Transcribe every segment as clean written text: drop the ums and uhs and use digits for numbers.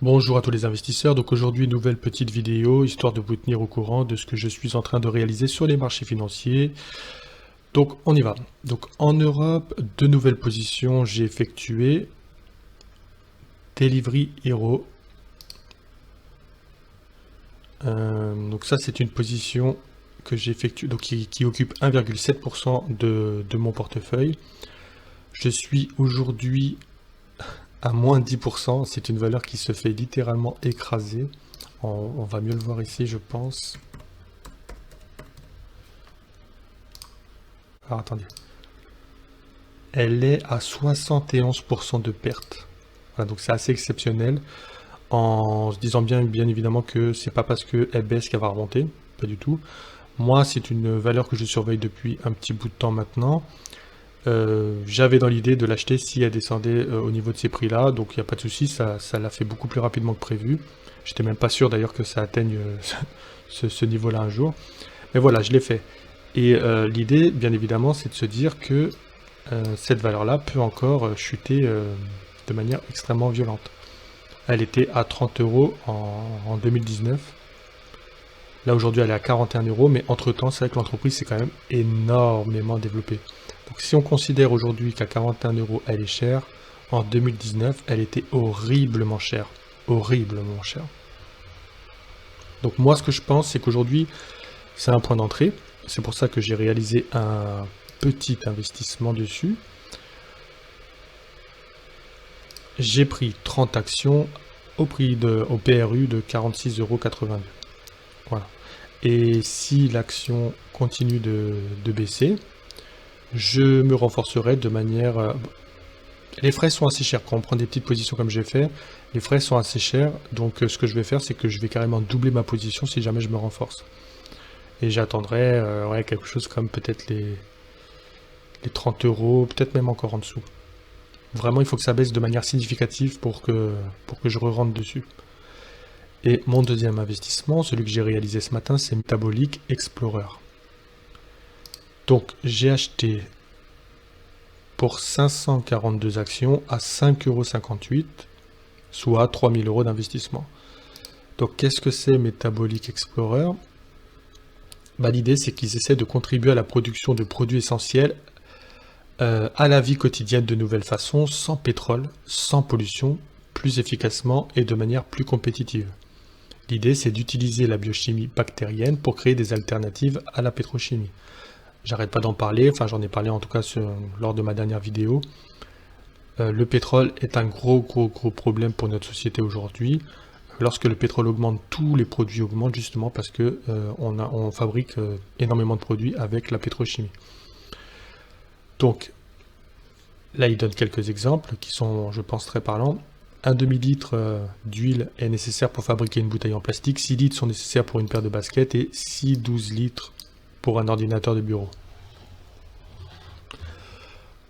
Bonjour à tous les investisseurs, donc aujourd'hui nouvelle petite vidéo histoire de vous tenir au courant de ce que je suis en train de réaliser sur les marchés financiers. Donc on y va. Donc en Europe, deux nouvelles positions j'ai effectuées. Delivery Hero. Donc ça c'est une position que j'effectue, donc qui occupe 1,7% de mon portefeuille. Je suis aujourd'hui à moins 10%, c'est une valeur qui se fait littéralement écraser. On va mieux le voir ici je pense. Alors attendez. Elle est à 71% de perte. Voilà, donc c'est assez exceptionnel. En se disant bien évidemment que c'est pas parce qu'elle baisse qu'elle va remonter. Pas du tout. Moi, c'est une valeur que je surveille depuis un petit bout de temps maintenant. J'avais dans l'idée de l'acheter si elle descendait au niveau de ces prix-là. Donc il n'y a pas de souci, ça l'a fait beaucoup plus rapidement que prévu. J'étais même pas sûr d'ailleurs que ça atteigne ce niveau-là un jour. Mais voilà, je l'ai fait. Et l'idée, bien évidemment, c'est de se dire que cette valeur-là peut encore chuter de manière extrêmement violente. Elle était à 30 euros en 2019. Là, aujourd'hui, elle est à 41 euros, mais entre-temps, c'est vrai que l'entreprise s'est quand même énormément développée. Donc, si on considère aujourd'hui qu'à 41 euros, elle est chère, en 2019, elle était horriblement chère. Horriblement chère. Donc, moi, ce que je pense, c'est qu'aujourd'hui, c'est un point d'entrée. C'est pour ça que j'ai réalisé un petit investissement dessus. J'ai pris 30 actions au PRU de 46,82 €. Voilà. Et si l'action continue de baisser, je me renforcerai de manière... les frais sont assez chers. Quand on prend des petites positions comme j'ai fait, les frais sont assez chers. Donc ce que je vais faire, c'est que je vais carrément doubler ma position si jamais je me renforce. Et j'attendrai quelque chose comme peut-être les 30 euros, peut-être même encore en dessous. Vraiment, il faut que ça baisse de manière significative pour que je re-rentre dessus. Et mon deuxième investissement, celui que j'ai réalisé ce matin, c'est Metabolic Explorer. Donc, j'ai acheté pour 542 actions à 5,58 €, soit 3000 € d'investissement. Donc, qu'est-ce que c'est Metabolic Explorer? L'idée, c'est qu'ils essaient de contribuer à la production de produits essentiels à la vie quotidienne de nouvelles façons, sans pétrole, sans pollution, plus efficacement et de manière plus compétitive. L'idée, c'est d'utiliser la biochimie bactérienne pour créer des alternatives à la pétrochimie. J'arrête pas d'en parler, enfin j'en ai parlé en tout cas lors de ma dernière vidéo. Le pétrole est un gros problème pour notre société aujourd'hui. Lorsque le pétrole augmente, tous les produits augmentent justement parce que on fabrique énormément de produits avec la pétrochimie. Donc, là, il donne quelques exemples qui sont, je pense, très parlants. Un demi-litre d'huile est nécessaire pour fabriquer une bouteille en plastique, 6 litres sont nécessaires pour une paire de baskets et 12 litres pour un ordinateur de bureau.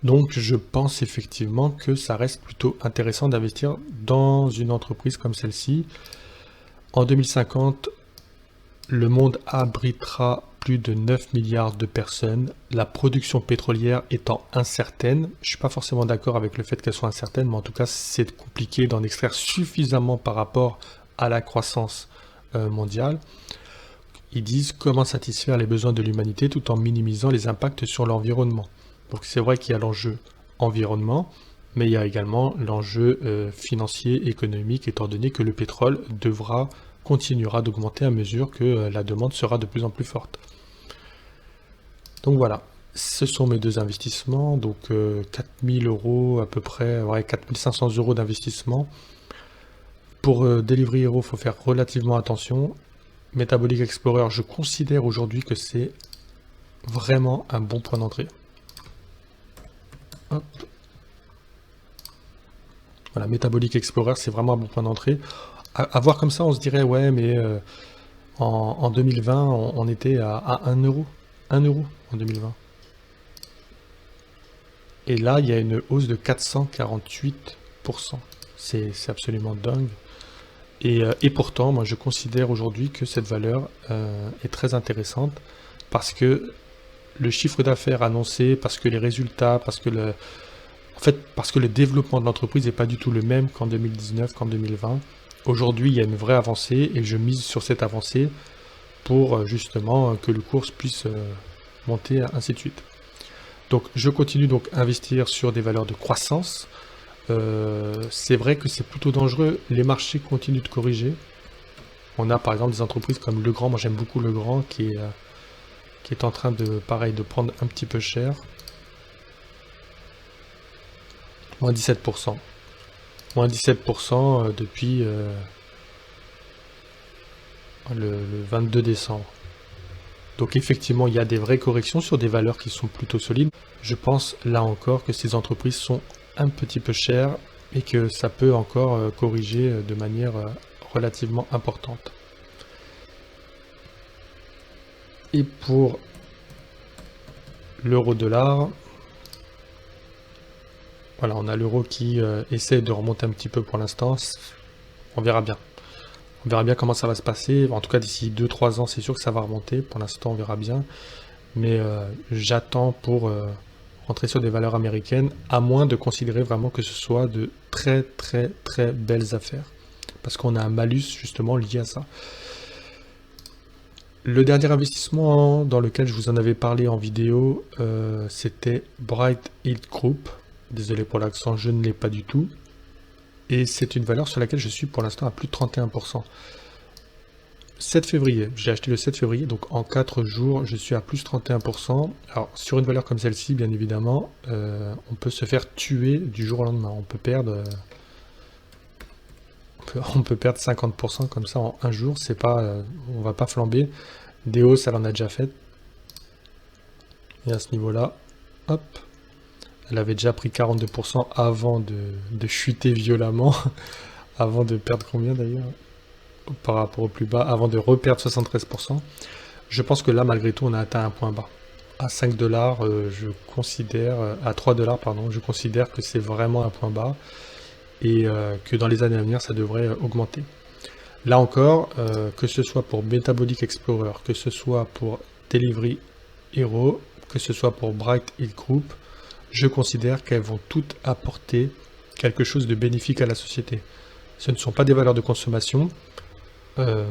Donc, je pense effectivement que ça reste plutôt intéressant d'investir dans une entreprise comme celle-ci. En 2050, le monde abritera plus de 9 milliards de personnes, la production pétrolière étant incertaine. Je ne suis pas forcément d'accord avec le fait qu'elle soit incertaine, mais en tout cas, c'est compliqué d'en extraire suffisamment par rapport à la croissance mondiale. Ils disent comment satisfaire les besoins de l'humanité tout en minimisant les impacts sur l'environnement. Donc c'est vrai qu'il y a l'enjeu environnement, mais il y a également l'enjeu financier, économique, étant donné que le pétrole continuera d'augmenter à mesure que la demande sera de plus en plus forte. Donc voilà, ce sont mes deux investissements, donc 4000 € à peu près, 4500 € d'investissement. Pour Delivery Hero, il faut faire relativement attention. Metabolic Explorer, je considère aujourd'hui que c'est vraiment un bon point d'entrée. Hop. Voilà, Metabolic Explorer, c'est vraiment un bon point d'entrée. À voir comme ça, on se dirait, ouais, mais en 2020, on était à 1 €. 1 € en 2020. Et là, il y a une hausse de 448%. C'est absolument dingue. Et pourtant, moi, je considère aujourd'hui que cette valeur est très intéressante parce que le chiffre d'affaires annoncé, parce que les résultats, parce que le développement de l'entreprise n'est pas du tout le même qu'en 2019, qu'en 2020. aujourd'hui, il y a une vraie avancée et je mise sur cette avancée pour justement que le cours puisse monter, ainsi de suite. Donc, je continue donc à investir sur des valeurs de croissance. C'est vrai que c'est plutôt dangereux. Les marchés continuent de corriger. On a par exemple des entreprises comme Legrand. Moi, j'aime beaucoup Legrand qui est en train de, pareil, de prendre un petit peu cher. Moins 17%. Moins 17% depuis le 22 décembre. Donc effectivement, il y a des vraies corrections sur des valeurs qui sont plutôt solides. Je pense là encore que ces entreprises sont un petit peu chères et que ça peut encore corriger de manière relativement importante. Et pour l'euro-dollar, voilà, on a l'euro qui essaie de remonter un petit peu pour l'instant. On verra bien. On verra bien comment ça va se passer. En tout cas, d'ici 2-3 ans, c'est sûr que ça va remonter. Pour l'instant, on verra bien. Mais j'attends pour rentrer sur des valeurs américaines, à moins de considérer vraiment que ce soit de très très très belles affaires. Parce qu'on a un malus justement lié à ça. Le dernier investissement dans lequel je vous en avais parlé en vidéo, c'était Bright Hill Group. Désolé pour l'accent, je ne l'ai pas du tout. Et c'est une valeur sur laquelle je suis pour l'instant à plus de 31%. 7 février, j'ai acheté le 7 février, donc en 4 jours, je suis à plus 31%. Alors, sur une valeur comme celle-ci, bien évidemment, on peut se faire tuer du jour au lendemain. On peut perdre 50% comme ça en un jour. C'est pas, on va pas flamber. Des hausses, elle en a déjà fait. Et à ce niveau-là, hop, elle avait déjà pris 42% avant de chuter violemment. Avant de perdre combien d'ailleurs? Par rapport au plus bas, avant de reperdre 73%. Je pense que là, malgré tout, on a atteint un point bas. À 5 $, je considère, à 3 $, pardon, je considère que c'est vraiment un point bas et que dans les années à venir, ça devrait augmenter. Là encore, que ce soit pour Metabolic Explorer, que ce soit pour Delivery Hero, que ce soit pour Bright Hill Group, je considère qu'elles vont toutes apporter quelque chose de bénéfique à la société. Ce ne sont pas des valeurs de consommation.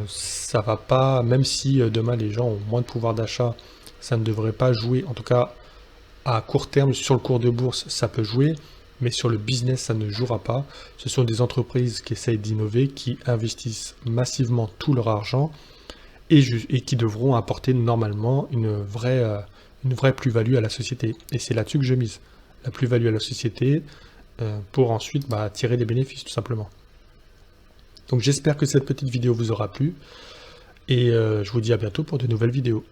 Ça va pas, même si demain les gens ont moins de pouvoir d'achat, ça ne devrait pas jouer, en tout cas à court terme sur le cours de bourse, ça peut jouer, mais sur le business, ça ne jouera pas. Ce sont des entreprises qui essayent d'innover, qui investissent massivement tout leur argent et qui devront apporter normalement une vraie plus-value à la société. Et c'est là-dessus que je mise. La plus-value à la société pour ensuite tirer des bénéfices, tout simplement. Donc j'espère que cette petite vidéo vous aura plu et je vous dis à bientôt pour de nouvelles vidéos.